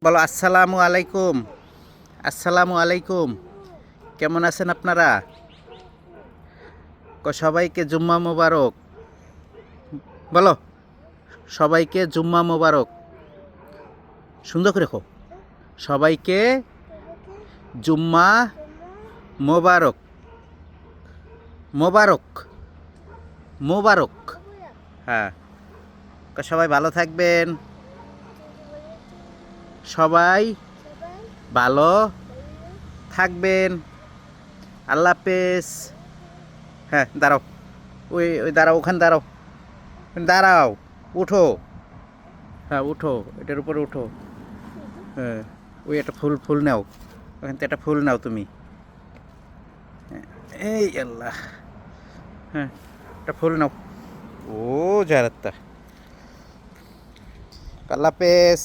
বলো আসসালামু আলাইকুম। আসসালামু আলাইকুম। কেমন আছেন আপনারা? সবাইকে জুম্মা মোবারক। বলো, সবাইকে জুম্মা মোবারক। সুন্দর করে খো। সবাইকে জুম্মা মোবারক। মোবারক মোবারক। হ্যাঁ, সবাই ভালো থাকবেন। সবাই ভালো থাকবেন। আল্লাহ হাফেজ। হ্যাঁ, দাঁড়াও। ওই ওই দাঁড়াও, ওখানে দাঁড়াও। দাঁড়াও, উঠো। হ্যাঁ, উঠো, এটার উপরে উঠো। হ্যাঁ, ওই একটা ফুল ফুল নাও। ওখান থেকে একটা ফুল নাও তুমি। এই আল্লাহ। হ্যাঁ, একটা ফুল নাও। ও জারাত্তা। আল্লাহ হাফেজ।